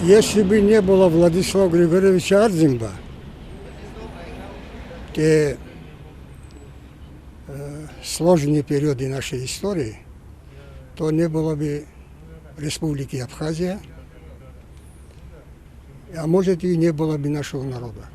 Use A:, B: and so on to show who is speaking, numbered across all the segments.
A: Если бы не было Владислава Григорьевича Ардзинба, те сложные периоды нашей истории, то не было бы Республики Абхазия, а может и не было бы нашего народа.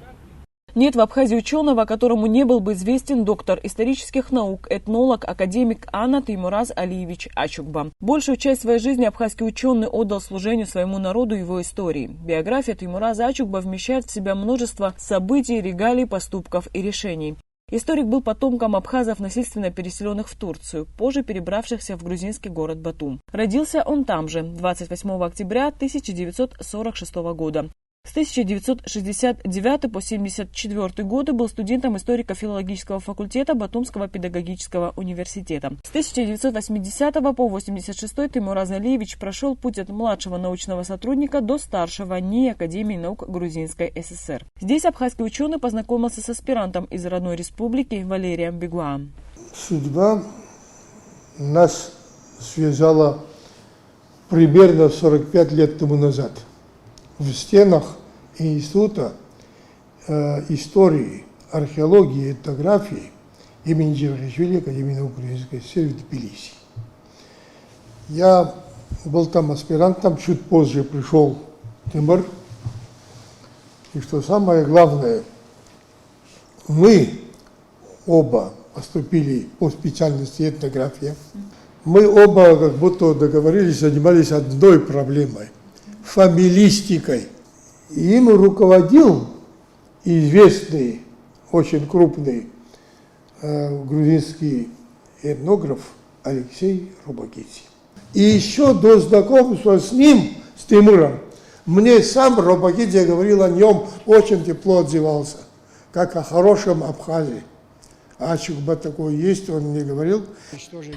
B: Нет в Абхазии ученого, которому не был бы известен доктор исторических наук, этнолог, академик Анна Теймураз Алиевич Ачукба. Большую часть своей жизни абхазский ученый отдал служению своему народу и его истории. Биография Теймураза Ачукба вмещает в себя множество событий, регалий, поступков и решений. Историк был потомком абхазов, насильственно переселенных в Турцию, позже перебравшихся в грузинский город Батум. Родился он там же, 28 октября 1946 года. С 1969 по 1974 годы был студентом историко-филологического факультета Батумского педагогического университета. С 1980 по 1986 Теймураз Алиевич прошел путь от младшего научного сотрудника до старшего НИИ Академии наук Грузинской ССР. Здесь абхазский ученый познакомился с аспирантом из родной республики Валерием Бегуаем.
C: Судьба нас связала примерно 45 лет тому назад. В стенах Института истории, археологии и этнографии имени Джавахишвили Академии наук Грузинской ССР в Тбилиси. Я был там аспирантом, чуть позже пришел Тимур. И что самое главное, мы оба поступили по специальности этнография. Мы оба как будто договорились, занимались одной проблемой – фамилистикой. И им руководил известный, очень крупный грузинский этнограф Алексей Робакидзе. И еще до знакомства с ним, с Тимуром, мне сам Робакидзе говорил о нем, очень тепло отзывался, как о хорошем Абхазе. Ачукба такой есть, он мне говорил.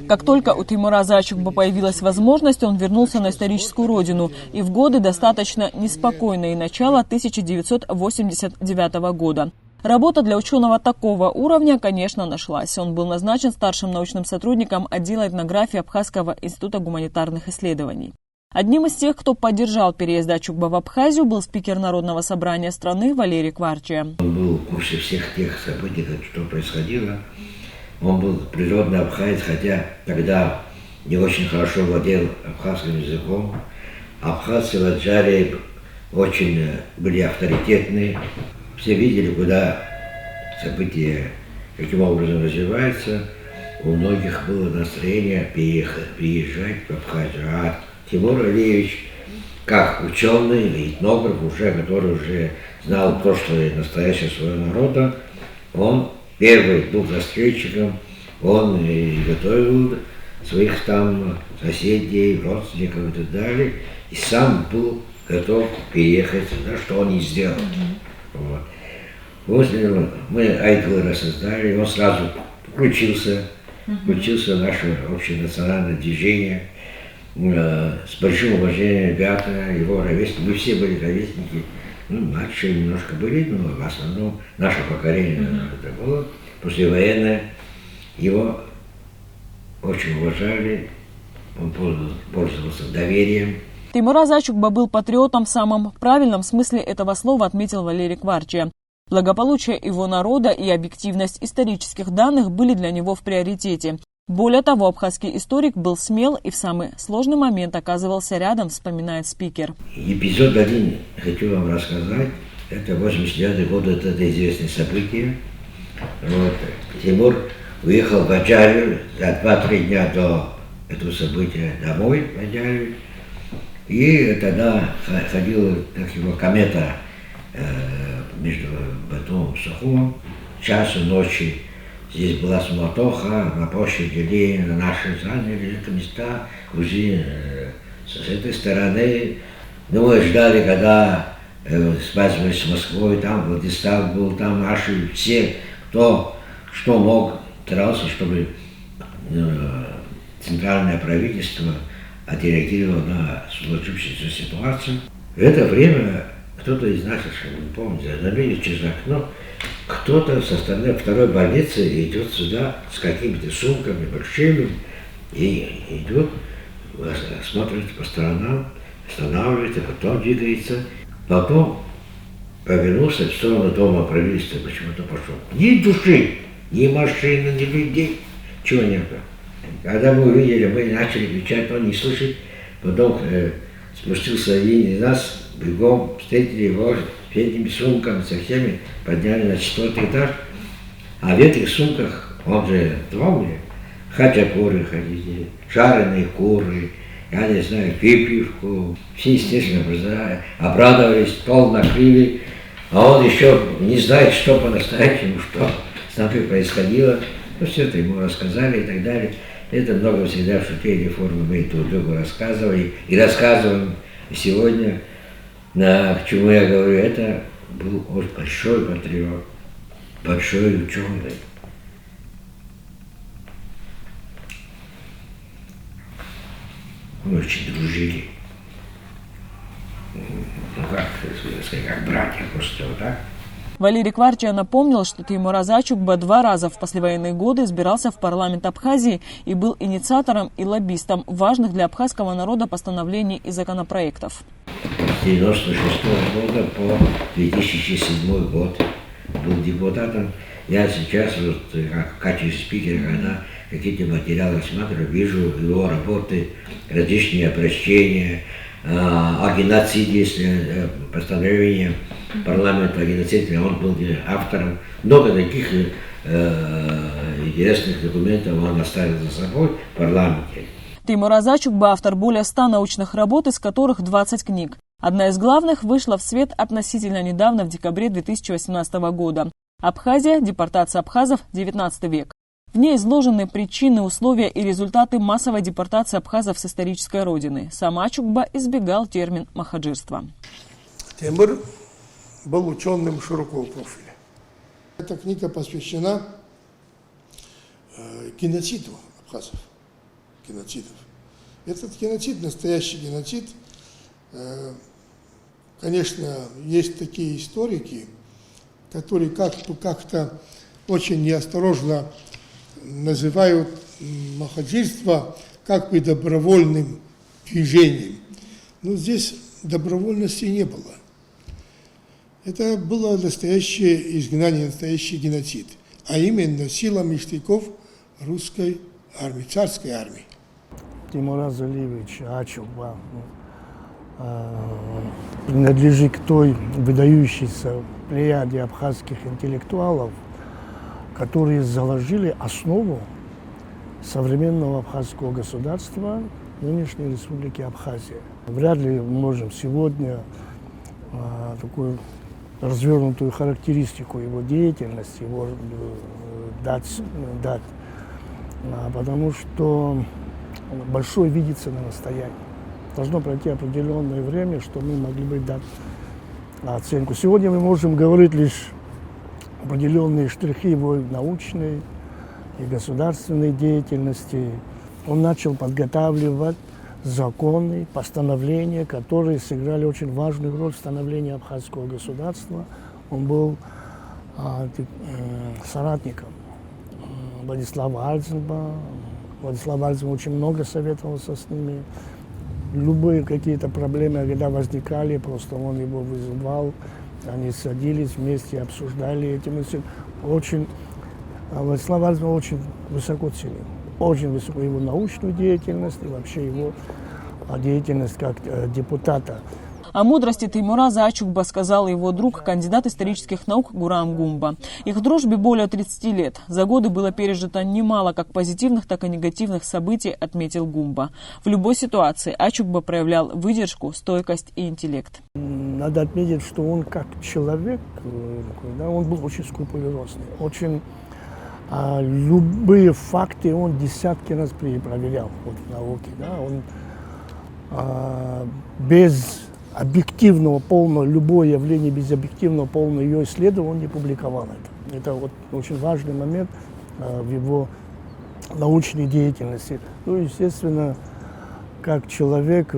B: Как только у Теймураза Ачукба появилась возможность, он вернулся на историческую родину и в годы достаточно неспокойные начала 1989 года. Работа для ученого такого уровня, конечно, нашлась. Он был назначен старшим научным сотрудником отдела этнографии Абхазского института гуманитарных исследований. Одним из тех, кто поддержал переезд Ачукба в Абхазию, был спикер Народного собрания страны Валерий Кварчия.
D: Он был в курсе всех тех событий, что происходило. Он был природный абхазец, хотя тогда не очень хорошо владел абхазским языком. Абхазцы в Аджаре очень были авторитетные. Все видели, куда события, каким образом развиваются. У многих было настроение переезжать в Абхазию. Тимур Алиевич, как ученый, этнограф, который уже знал прошлое и настоящее своего народа, он первый был застрельщиком, он и готовил своих там соседей, родственников и так далее, и сам был готов переехать, что он и сделал. Вот. После мы Айтвера создали, он сразу включился в наше общенациональное движение. С большим уважением ребята, его ровесники, мы все были ровесники, младшие немножко были, но в основном наше поколение это было, послевоенное. Его очень уважали, он пользовался доверием.
B: Теймураз Ачукба был патриотом в самом правильном смысле этого слова, отметил Валерий Кварчия. Благополучие его народа и объективность исторических данных были для него в приоритете. Более того, абхазский историк был смел и в самый сложный момент оказывался рядом, вспоминает спикер.
D: Эпизод один хочу вам рассказать. Это 89-й год, это известное событие. Вот. Тимур уехал в Аджарию за 2-3 дня до этого события домой в Аджарию. И тогда ходила как его комета между Батумом и Сухумом, часу ночи. Здесь была суматоха, на площади Ленина, наши заняли это места, Грузии с этой стороны. Ну, мы ждали, когда связывались с Москвой, там Владислав был, там наши все, кто что мог, старался, чтобы центральное правительство отреагировало на случившуюся ситуацию. В это время кто-то из наших, не помню, заметил через окно, кто-то со стороны второй больницы идет сюда с какими-то сумками большими и идет, смотрит по сторонам. останавливается, потом двигается, потом повернулся в сторону дома правительства, почему-то пошел. Ни души, ни машины, ни людей, чего не было. Когда мы увидели, мы начали кричать, он не слышит, потом спустился один из нас, бегом встретили его с этими сумками, со всеми, подняли на 4-й этаж, а в этих сумках, он же двое, хачапуры ходили, жареные куры, я не знаю, выпивку. Все, естественно, обрадовались, стол накрыли, а он еще не знает, что по-настоящему, что с нами происходило. Ну, все это ему рассказали и так далее. Это много всегда в шутейной форме мы друг другу рассказывали и рассказываем сегодня. К чему я говорю, это был очень большой патриот, большой ученый. Мы очень дружили. Ну как братья, просто вот так.
B: Валерий Кварча напомнил, что Теймураз Ачукба 2 раза в послевоенные годы избирался в парламент Абхазии и был инициатором и лоббистом важных для абхазского народа постановлений и законопроектов.
D: С 1996 года по 2007 год был депутатом. Я сейчас, вот, как в качестве спикера, когда какие-то материалы рассматриваю, вижу его работы, различные обращения, о геноциде, если постановление парламента о геноциде, он был автором. Много таких интересных документов он оставил за собой в парламенте.
B: Теймураз Ачукба – автор более 100 научных работ, из которых 20 книг. Одна из главных вышла в свет относительно недавно, в декабре 2018 года. «Абхазия. Депортация абхазов. 19 век». В ней изложены причины, условия и результаты массовой депортации абхазов с исторической родины. Сам Ачукба избегал термин «махаджирство».
C: Тимур был ученым широкого профиля. Эта книга посвящена геноциду абхазов. Геноцидов. Этот геноцид, настоящий геноцид, конечно, есть такие историки, которые как-то очень неосторожно называют махаджирство как бы добровольным движением. Но здесь добровольности не было. Это было настоящее изгнание, настоящий геноцид, а именно силами штыков русской армии, царской армии.
E: Теймураз Алиевич Ачукба принадлежит к той выдающейся плеяде абхазских интеллектуалов, которые заложили основу современного абхазского государства нынешней республики Абхазия. Вряд ли мы можем сегодня такую развернутую характеристику его деятельности его дать, потому что большой видится на расстоянии. Должно пройти определенное время, что мы могли бы дать оценку. Сегодня мы можем говорить лишь определенные штрихи его научной и государственной деятельности. Он начал подготавливать законы, постановления, которые сыграли очень важную роль в становлении абхазского государства. Он был соратником Владислава Альтенба. Владислав Альтенб очень много советовался с ними. Любые какие-то проблемы, когда возникали, просто он его вызывал. Они садились вместе, обсуждали эти мысли. Владислав Альтенб очень высоко ценил. Очень высоко его научную деятельность и вообще его деятельность как депутата.
B: О мудрости Теймураза Ачукба сказал его друг, кандидат исторических наук Гурам Гумба. Их дружбе более 30 лет. За годы было пережито немало как позитивных, так и негативных событий, отметил Гумба. В любой ситуации Ачукба проявлял выдержку, стойкость и интеллект.
E: Надо отметить, что он как человек, он был очень скрупулезный, очень любые факты он десятки раз перепроверял в науке. Он без объективного, полного, любое явление без объективного, полного ее исследования, он не публиковал это. Это очень важный момент в его научной деятельности. Естественно, как человек,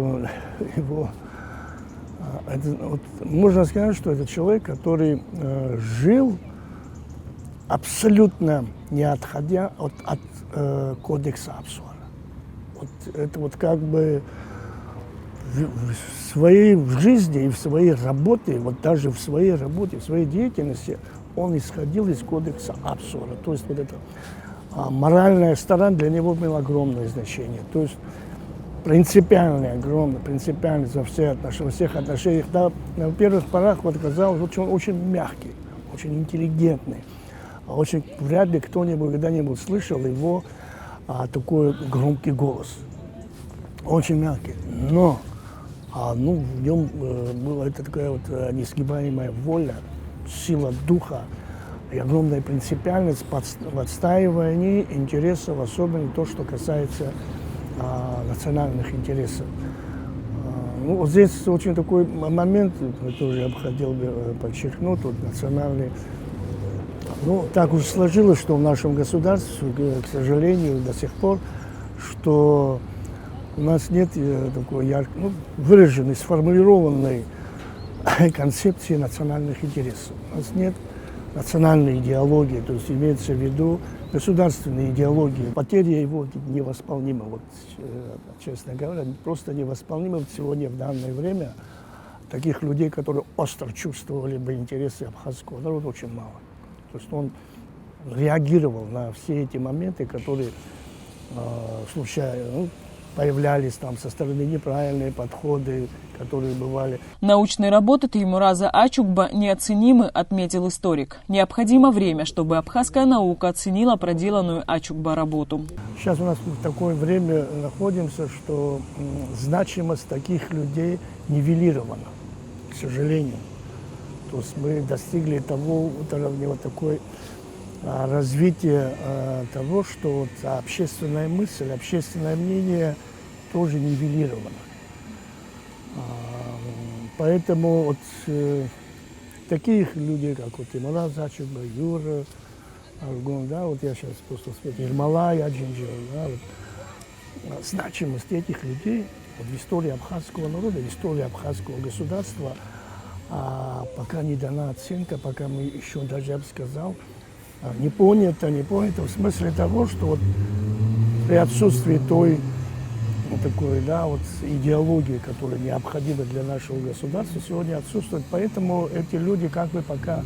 E: можно сказать, что это человек, который жил абсолютно не отходя от кодекса Апсуара. Это как бы в своей жизни и в своей работе, вот даже в своей работе, в своей деятельности, он исходил из кодекса Апсуара. То есть вот эта моральная сторона для него имела огромное значение. То есть принципиальный, огромный, принципиальный во всех отношениях. Да, на первых порах вот казалось, очень, очень мягкий, очень интеллигентный. Очень вряд ли кто-нибудь когда-нибудь слышал его такой громкий голос. Очень мягкий. Но в нем была это такая вот несгибаемая воля, сила духа и огромная принципиальность в отстаивании интересов, особенно то, что касается национальных интересов. Вот здесь очень такой момент, который я бы хотел подчеркнуть, вот национальный. Так уж сложилось, что в нашем государстве, к сожалению, до сих пор, что у нас нет такой выраженной, сформулированной концепции национальных интересов. У нас нет национальной идеологии, то есть имеется в виду государственной идеологии. Потеря его невосполнима, честно говоря, просто невосполнима сегодня, в данное время. Таких людей, которые остро чувствовали бы интересы абхазского народа, очень мало. То есть он реагировал на все эти моменты, которые появлялись там со стороны, неправильные подходы, которые бывали.
B: Научные работы Теймураза Ачукба неоценимы, отметил историк. Необходимо время, чтобы абхазская наука оценила проделанную Ачукба работу.
E: Сейчас у нас в такое время находимся, что значимость таких людей нивелирована, к сожалению. То есть мы достигли того уровня такой развития того, что общественная мысль, общественное мнение тоже нивелировано. Поэтому таких людей, как Теймураз Ачукба, Юра Аргун, я сейчас просто вспомнил, Ермолай Аджинджи, значимость этих людей в истории абхазского народа, в истории абхазского государства пока не дана оценка, пока мы еще даже, я бы сказал, не понято в смысле того, что при отсутствии той такой, идеологии, которая необходима для нашего государства, сегодня отсутствует. Поэтому эти люди пока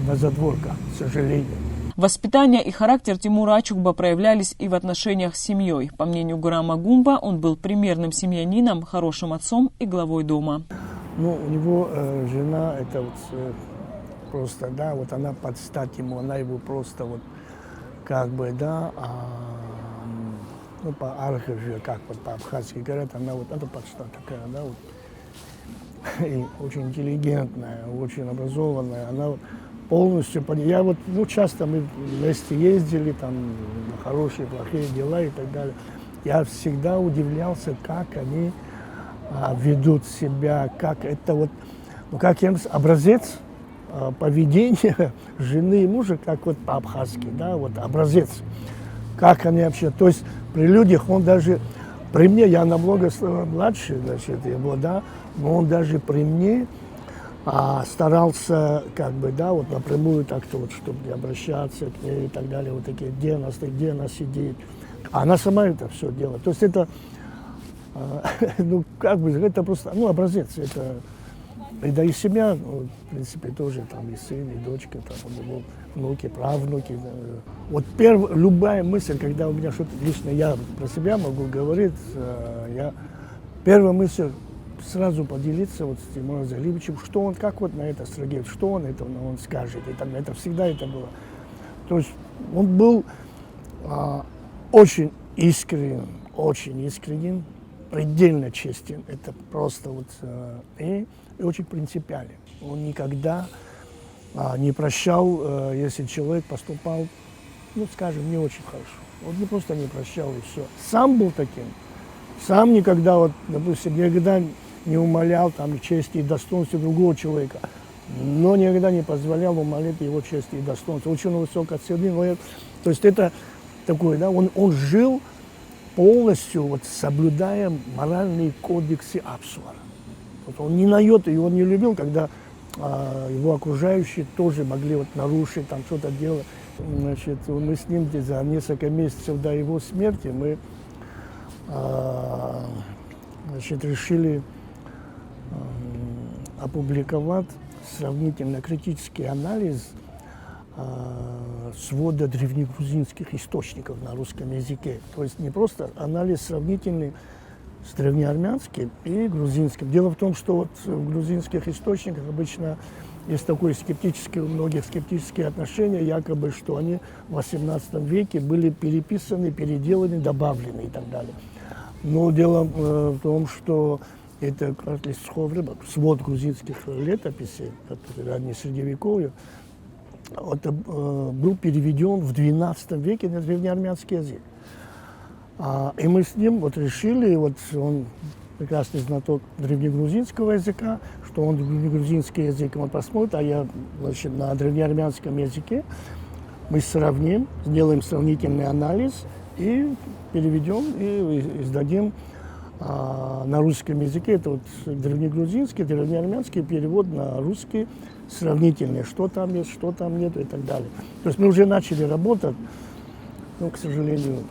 E: на задворках, к сожалению.
B: Воспитание и характер Тимура Ачукба проявлялись и в отношениях с семьей. По мнению Гурама Гумба, он был примерным семьянином, хорошим отцом и главой дома.
E: У него жена, это просто, она под стать ему, она его просто по-архиве, по-абхазски говорят, она это под стать такая, и очень интеллигентная, очень образованная, она полностью, часто мы вместе ездили, там, на хорошие, плохие дела и так далее. Я всегда удивлялся, как они ведут себя, как это как образец поведения жены и мужа, как по-абхазски, образец. Как они вообще, то есть при людях он даже, при мне, я намного младше, его, но он даже при мне старался, напрямую так-то, чтобы не обращаться к ней и так далее, такие, где она сидит. Она сама это все делает. То есть это, это просто, образец, это, и семья, в принципе, тоже, и сын, и дочка, у него внуки, правнуки. Любая мысль, когда у меня что-то, лично я про себя могу говорить, первая мысль сразу поделиться с Тимуром Залибовичем, что он, как на это среагирует, что он скажет, и так, это всегда это было. То есть он был очень искренен, предельно честен, это просто и очень принципиален. Он никогда не прощал, если человек поступал, скажем, не очень хорошо. Он не просто не прощал и все. Сам был таким. Сам никогда, допустим, никогда не умалял чести и достоинства другого человека, но никогда не позволял умалять его чести и достоинства. Очень высоко оценил. То есть это такой, он жил полностью соблюдая моральные кодексы Апсуара. Он ни на йоту, его не любил, когда его окружающие тоже могли нарушить, что-то делать. Мы с ним за несколько месяцев до его смерти мы решили опубликовать сравнительно критический анализ свода древнегрузинских источников на русском языке. То есть не просто анализ сравнительный с древнеармянским и грузинским. Дело в том, что вот в грузинских источниках обычно есть такое у многих скептические отношения, якобы, что они в XVIII веке были переписаны, переделаны, добавлены и так далее. Но дело в том, что это свод грузинских летописей, которые раннее Средневековье, это был переведен в XII веке на древнеармянский язык. И мы с ним вот решили, вот он прекрасный знаток древнегрузинского языка, что он древнегрузинский язык он посмотрит, а я, значит, на древнеармянском языке. Мы сравним, сделаем сравнительный анализ и переведем и издадим на русском языке. Это вот древнегрузинский, древнеармянский перевод на русский сравнительный, что там есть, что там нет и так далее. То есть мы уже начали работать, но, к сожалению,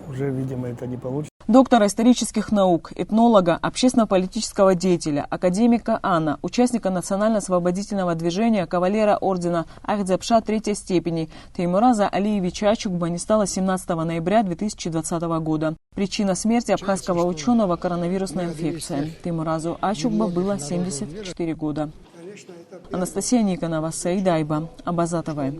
E: уже, видимо, это не получится.
B: Доктора исторических наук, этнолога, общественно-политического деятеля, академика Ана, участника национально-освободительного движения, кавалера ордена Ахтзепша третьей степени Теймураза Алиевича Ачугба не стало 17 ноября 2020 года. Причина смерти абхазского ученого – коронавирусная инфекция. Теймуразу Ачугба было 74 года. Анастасия Никонова, Саида Айба, Абазатовая.